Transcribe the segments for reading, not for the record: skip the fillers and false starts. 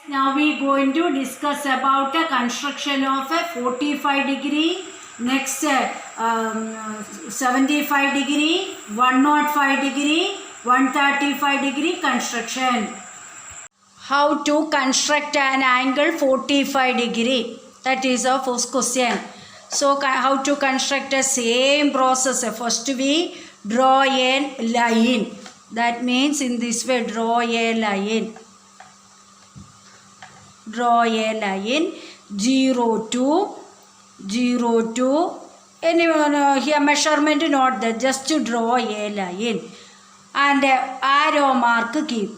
Now we are going to discuss about the construction of a 45 degree, next 75 degree, 105 degree, 135 degree construction. How to construct an angle 45 degree? That is our first question. So how to construct the same process? First we draw a line. That means in this way draw a line. Draw a line 0 to anyone here measurement not that, just to draw a line and arrow mark keep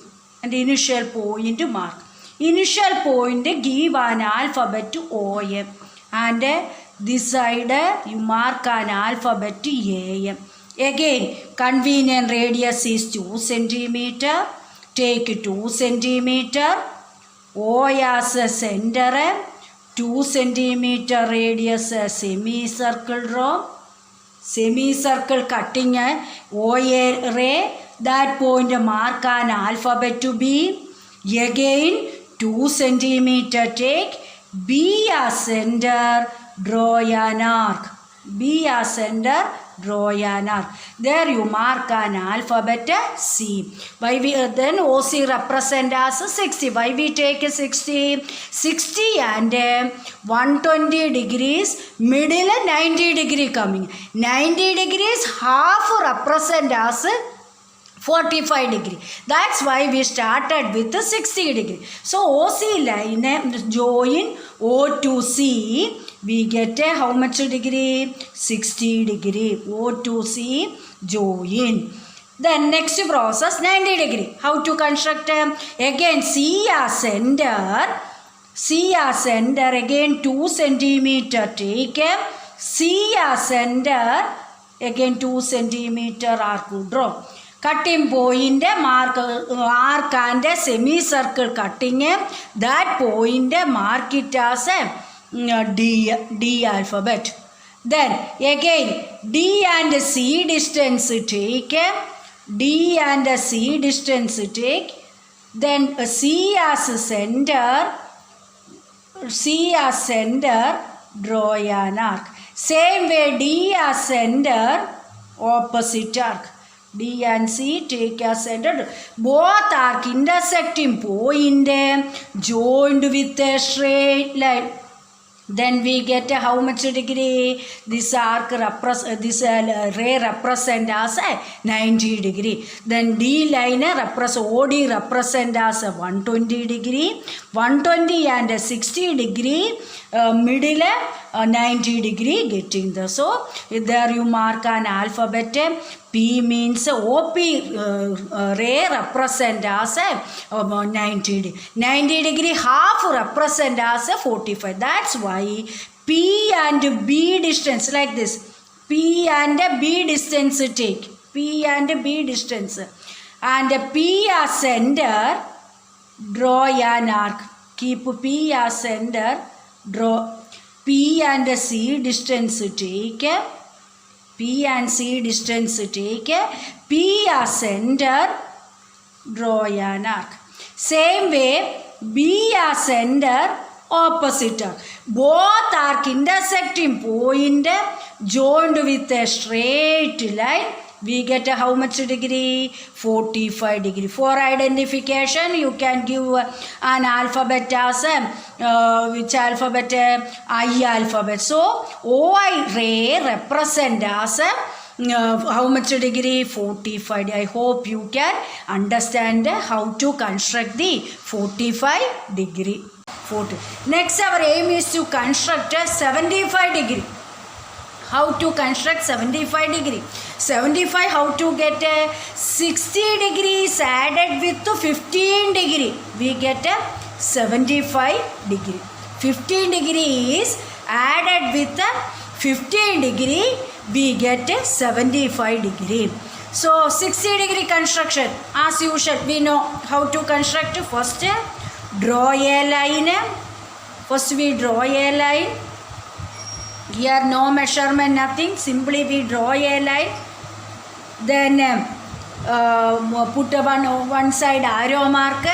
and initial point mark. Initial point give an alphabet OM and this side you mark an alphabet AM. Again convenient radius is 2 cm. Take 2 cm. O as a center, 2 cm radius semicircle draw. Semicircle cutting O ray. That point mark an alphabet to B. Again 2 cm take. B as center, draw an arc. B as center, draw an arc. There you mark an alphabet C. Why we then OC represent as 60. Why we take 60? 60 and 120 degrees, middle 90 degree coming. 90 degrees half represent as 45 degree. That's why we started with 60 degree. So OC line join O to C. We get how much degree? 60 degree. O to C join. Then next process 90 degree. How to construct? Again C as center. C as center again 2 cm take. C as center again 2 cm arc draw. Cutting point mark arc and semicircle cutting. That point mark it as D alphabet. Then again D and C distance take. D and C distance take. Then C as center. C as center, draw an arc. Same way D as center, opposite arc. D and C take as center. Both arc intersecting point joined with a straight line. Then we get how much degree? This arc this ray represent as 90 degree. Then D line OD represent as 120 degree. 120 and 60 degree middle 90 degree getting the. So there you mark an alphabet. P means OP ray represent as 90 degree. 90 degree half represent as 45. That's why P and B distance like this. P and B distance take. P and B distance. And P as center, draw an arc. Keep P as center, draw. P and C distance take. P and C distance take. P as center, draw an arc. Same way B as center, opposite arc. Both arc intersecting point joined with a straight line. We get how much degree? 45 degree. For identification, you can give an alphabet as which alphabet? I alphabet. So, OI ray represent as how much degree? 45. I hope you can understand how to construct the 45 degree. 40. Next, our aim is to construct a 75 degree. How to construct 75 degree? 75, how to get a 60 degrees added with 15 degree. We get a 75 degree. 15 degree is added with a 15 degree. We get a 75 degree. So 60 degree construction. As usual, we know how to construct. First, draw a line. First we draw a line. Here no measurement, nothing. Simply we draw a line. Then put one side arrow mark.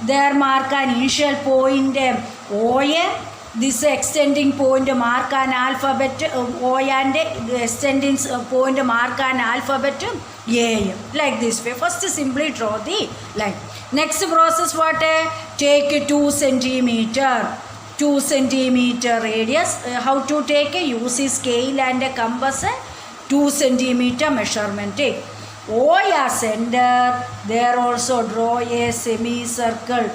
there mark an initial point OA. This extending point mark an alphabet O and extending point mark an alphabet A. Like this way. First simply draw the line. Next process what? Take 2 centimeter. 2 centimeter radius. How to take? Use scale and compass. 2 centimeter measurement. Take O as center. There also draw a semicircle.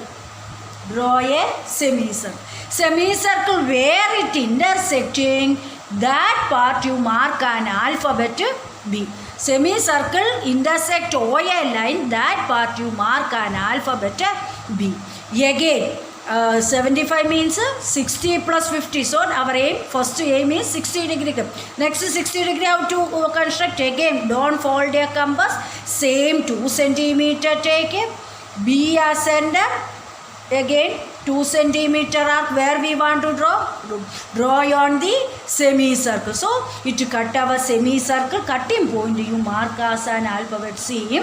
Draw a semicircle. Semicircle where it intersecting, that part you mark an alphabet B. Semicircle intersect OA line, that part you mark an alphabet B. Again, 75 means 60 plus 50. So our aim, first aim is 60 degree. Next 60 degree how to construct? Again, don't fold a compass. Same 2 centimeter take B as center. Again 2 centimeter arc where we want to draw on the semicircle. So it cut our semicircle, cutting point you mark as an alphabet C.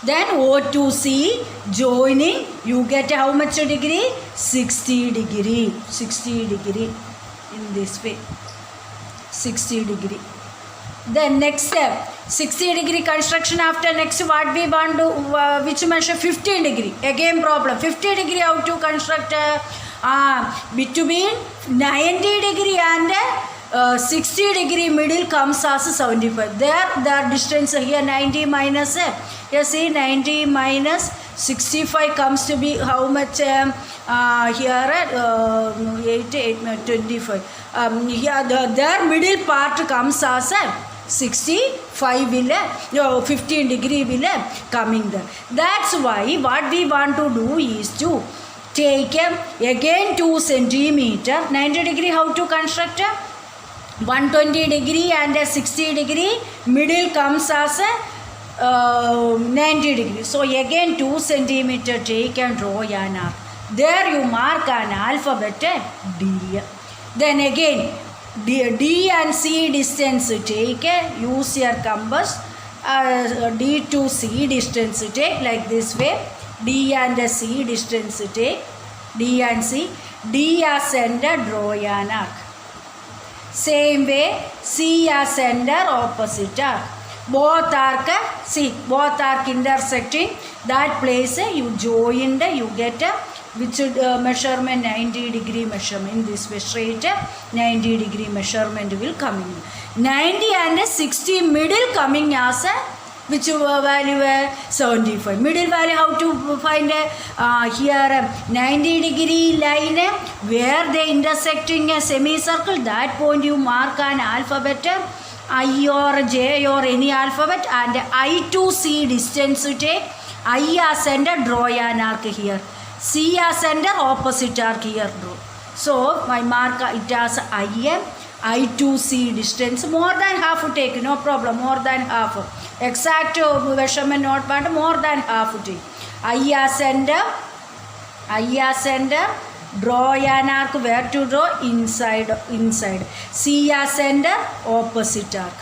Then O to C joining, you get how much degree? 60 degree. 60 degree in this way. 60 degree. Then next step, 60 degree construction. After next what we want to which measure? 15 degree. Again problem, 50 degree how to construct between 90 degree and 60 degree middle comes as 75. There the distance here 90 minus you see 90 minus 65 comes to be how much? Here 8 25. Here their middle part comes as 65 will 15 degree will coming there. That's why what we want to do is to take again 2 centimeter. 90 degree how to construct? 120 degree and 60 degree middle comes as 90 degree. So again 2 centimeter take and draw an arc. There you mark an alphabet D. Then again D and C distance take, use your compass. D to C distance take like this way. D and C distance take. D and C. D as center, draw an arc. Same way C as center, opposite arc. Both arc, see both arc intersecting. That place you joined, you get which measurement? 90 degree measurement. In this way straight 90 degree measurement will come in. 90 and 60 middle coming as which value? 75. Middle value how to find? Here 90 degree line where they intersecting a semicircle, that point you mark an alphabet I or J or any alphabet, and I to C distance take. I as center, draw an arc here. C as center, opposite arc here draw. So my mark it as I to C distance more than half take, no problem, more than half. Exact measurement not but more than half take. I as center, draw an arc where to draw? Inside. C as center, opposite arc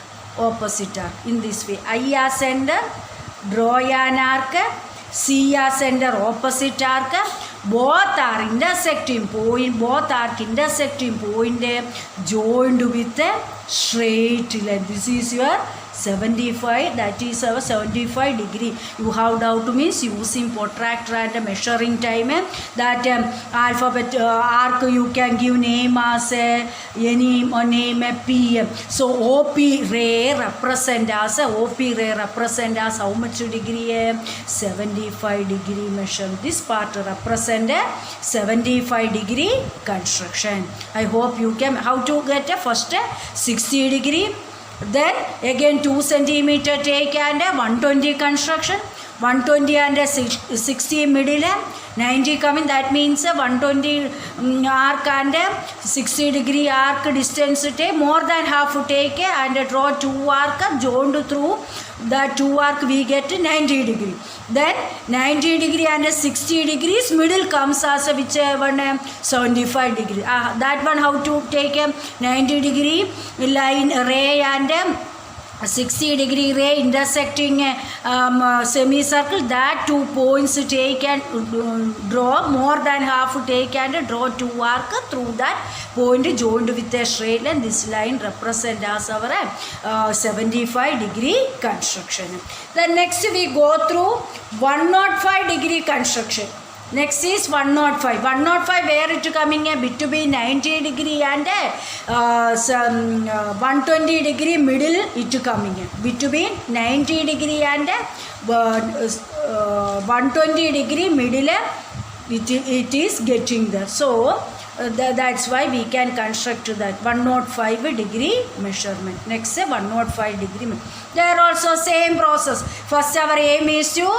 in this way. I as center, draw an arc. C as center, opposite arc. Both are intersecting point, both arc intersecting point joined with a straight line. This is your 75, that is our 75 degree. You have doubt means using protractor and measuring time. That alphabet arc you can give name as any name P. So OP ray represent as how much degree? 75 degree measure. This part represent 75 degree construction. I hope you can how to get first 60 degree. Then again 2 centimeter take and 120 construction. 120 and 60 middle, 90 coming, that means 120 arc and 60 degree arc distance take, more than half take and draw 2 arc joined through the 2 arc we get 90 degree. Then 90 degree and 60 degrees middle comes as which one? 75 degree. That one how to take a 90 degree line ray and 60-degree ray intersecting a semicircle, that 2 points take and draw, more than half take and draw 2 arc through that point joined with a straight line. This line represent as our 75-degree construction. Then next we go through 105-degree construction. Next is 105. 105 where it coming between 90 degree and 120 degree middle it coming between 90 degree and 120 degree middle it is getting there. So that's why we can construct that 105 degree measurement. Next 105 degree. There also same process. First our aim is to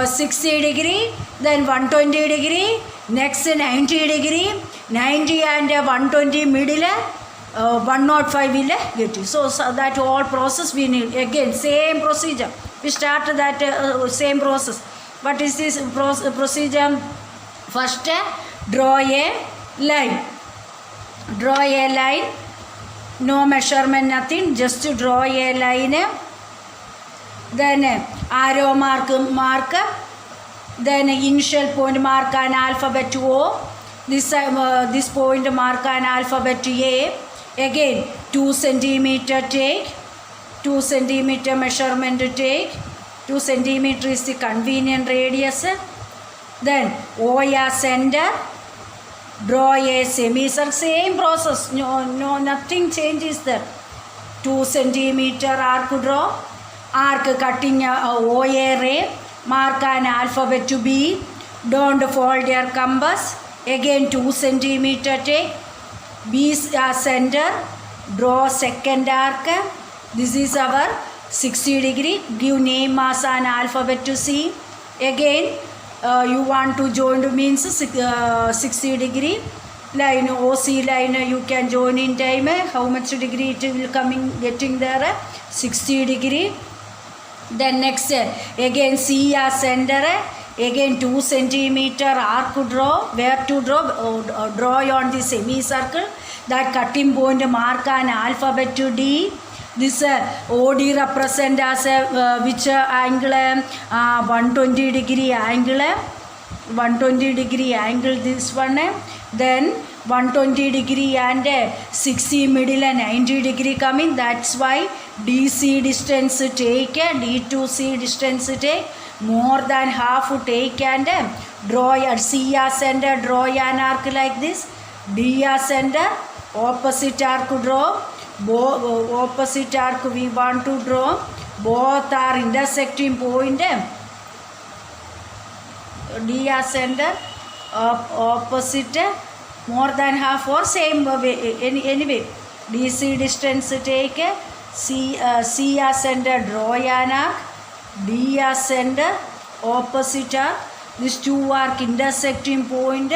60 degree, then 120 degree, next 90 degree, 90 and 120 middle, 105 will get it. So that all process we need. Again same procedure. We start that same process. What is this procedure? First draw a line. Draw a line. No measurement, nothing. Just to draw a line. Then arrow mark, then initial point mark an alphabet O, this point mark an alphabet A, again 2 centimeter take, 2 centimeter measurement take, 2 centimeter is the convenient radius, then OA center, draw a semicircle, same process, no nothing changes there, 2 centimeter arc draw, arc cutting OA ray, mark an alphabet to B, don't fold your compass, again 2 centimeter take, B center, draw second arc, this is our 60 degree, give name as an alphabet to C, again you want to join means 60 degree, line OC line you can join in time, how much degree it will coming getting there, 60 degree. Then next again C as center, again 2 centimeter arc draw, where to draw, draw on the semicircle, that cutting point mark an alphabet to D, this OD represent as which angle, 120 degree angle, 120 degree angle this one, then 120 degree and 60 middle and 90 degree coming, that's why DC distance take, D to C distance take, more than half take and draw a C as center, draw an arc like this, D as center, opposite arc draw, opposite arc we want to draw, both are intersecting point, D as center, opposite, more than half or same way, anyway, DC distance take, C as center, draw an arc, D as center, opposite arc, these two arc intersecting point,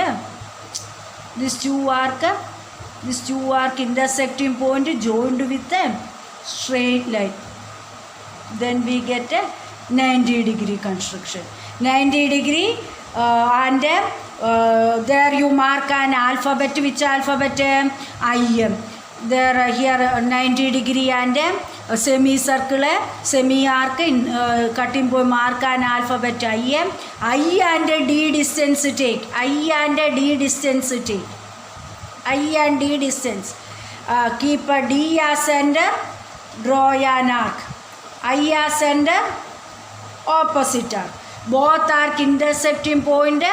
these two arc intersecting point joined with a straight line, then we get a 90 degree construction. 90 degree and there you mark an alphabet, which alphabet? IM. There here 90 degree and semicircle, semi-arc in cutting point mark an alphabet IM. I and D distance take. I and D distance take. I and D distance. Keep a D as center, draw an arc. I as center, opposite arc. Both arc intersecting point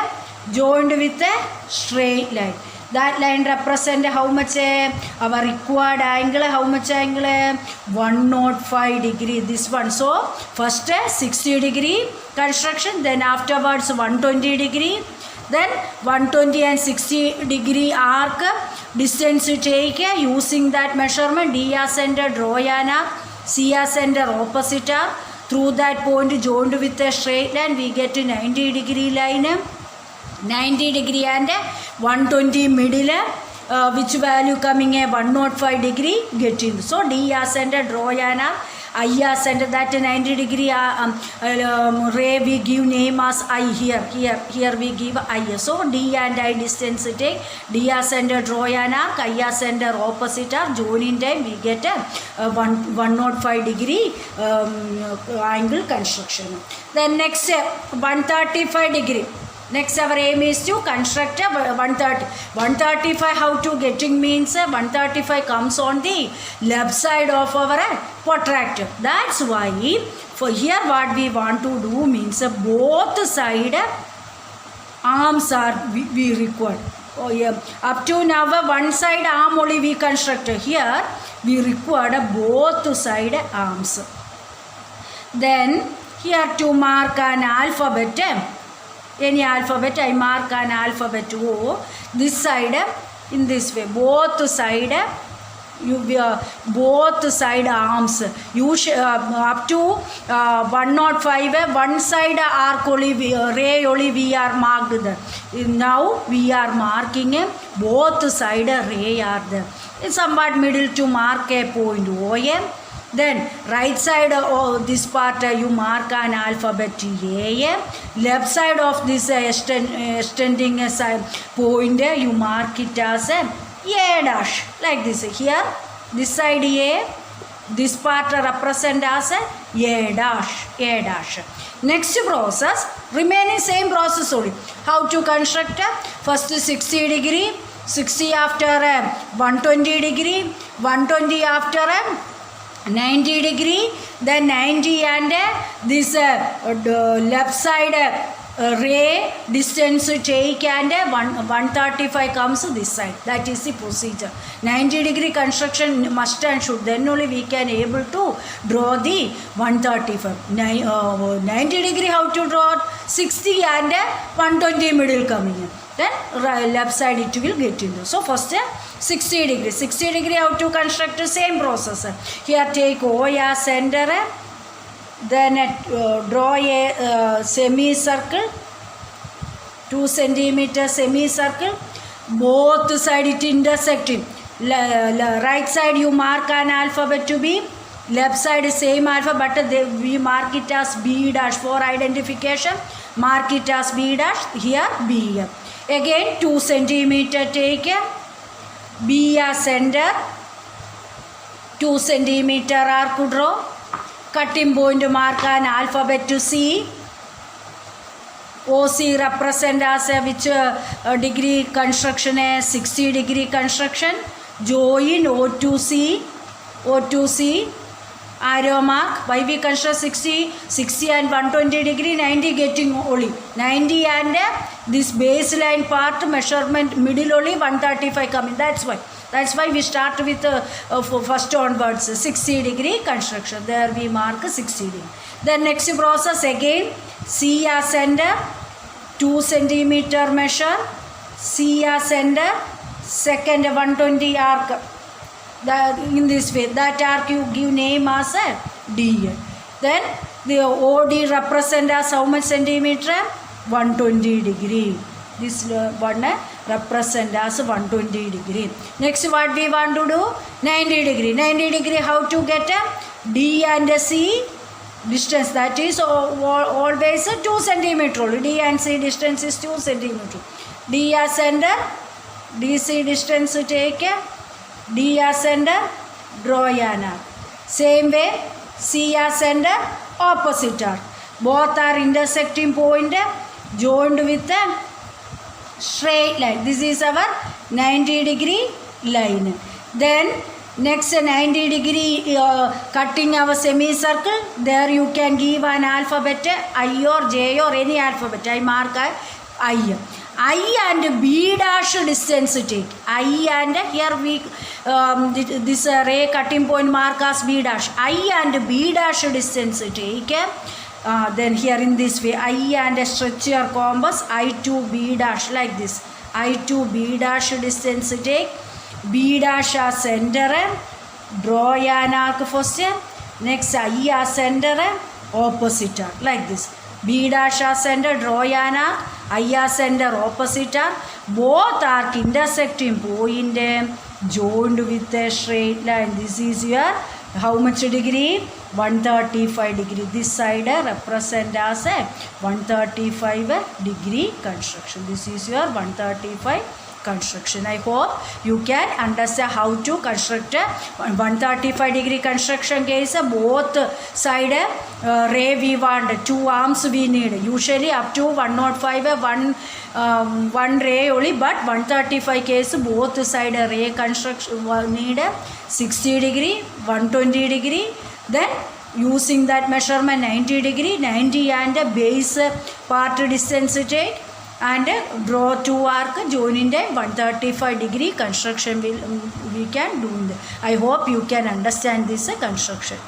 joined with a straight line. That line represent how much our required angle, how much angle? 105 degree, this one. So first 60 degree construction, then afterwards 120 degree, then 120 and 60 degree arc distance to take using that measurement. D as center, draw an arc, C as center, opposite arc, through that point joined with a straight line we get 90 degree line, 90 degree and 120 middle, which value coming 105 degree getting. So D as center, draw an arc, I ascend that 90 degree ray we give name as I here we give I. So D and I distance take, D ascender draw an arc, I ascender opposite arc, joining time we get a 105 degree angle construction. Then next 135 degree. Next our aim is to construct a 130. 135 how to getting means 135 comes on the left side of our protractor. That's why for here what we want to do means both side arms are we required. Oh yeah. Up to now one side arm only we constructed. Here we required both side arms. Then here to mark an alphabet. Any alphabet, I mark an alphabet O. This side in this way, both side both side arms. Up to 105, one side arc only ray only we are marked there. Now we are marking both side ray are there. It's somewhat middle to mark a point O. Then right side of this part you mark an alphabet A. Left side of this extending side point you mark it as A dash like this. Here this side A, this part represent as A dash. Next process, remaining same process only. How to construct? First 60 degree, 60 after 120 degree, 120 after 90 degree, then 90 and this left side ray distance take and 135 comes this side. That is the procedure. 90 degree construction must and should, then only we can able to draw the 135. 90 degree how to draw? 60 and 120 middle coming in. Then left side it will get into. So first 60 degree. 60 degree how to construct the same process. Here take O as center. Then draw a semicircle. 2 centimeter semicircle. Both side it intersecting. Right side you mark an alphabet to be. Left side same alphabet, but we mark it as B dash for identification. Mark it as B dash. Here B. Again 2 centimeter take B as center, 2 centimeter arc draw, cutting point mark an alphabet to C, OC represent as which degree construction is 60 degree construction, join O to C, arrow mark, why we construct 60 and 120 degree, 90 getting only, 90 and this baseline part measurement middle only 135 coming, that's why we start with first onwards 60 degree construction, there we mark 60 degree. Then next process again, C as center, 2 centimeter measure, C as center, second 120 arc. In this way, that arc you give name as a D. Then the OD represent as how much centimeter? 120 degree. This one represent as 120 degree. Next what we want to do? 90 degree. 90 degree how to get a D and C distance, that is always 2 centimeter. D and C distance is 2 centimeter. D as center, DC distance take D as center, draw an arc. Same way, C as center, opposite arc. Both are intersecting point joined with a straight line. This is our 90 degree line. Then next 90 degree cutting our semicircle. There you can give an alphabet I or J or any alphabet. I mark I. I and B dash distance take. I and here we this ray cutting point mark as B dash. I and B dash distance take. Then here in this way I and stretch your compass I to B dash like this. I to B dash distance take. B dash as center. Draw an arc first. Next I as center. Opposite arc like this. B dash as center, draw an arc. I as center, opposite arc. Both arc intersecting point joined with a straight line. This is your How much degree? 135 degree. This side represent as a 135 degree construction. This is your 135 construction. I hope you can understand how to construct a 135 degree construction case. Both side ray we want, 2 arms we need. Usually up to 105 one ray only, but 135 case both side ray construction need 60 degree, 120 degree. Then using that measurement 90 degree, 90 and base part distance take, and draw 2 arc joining the 135 degree construction we can do. I hope you can understand this construction.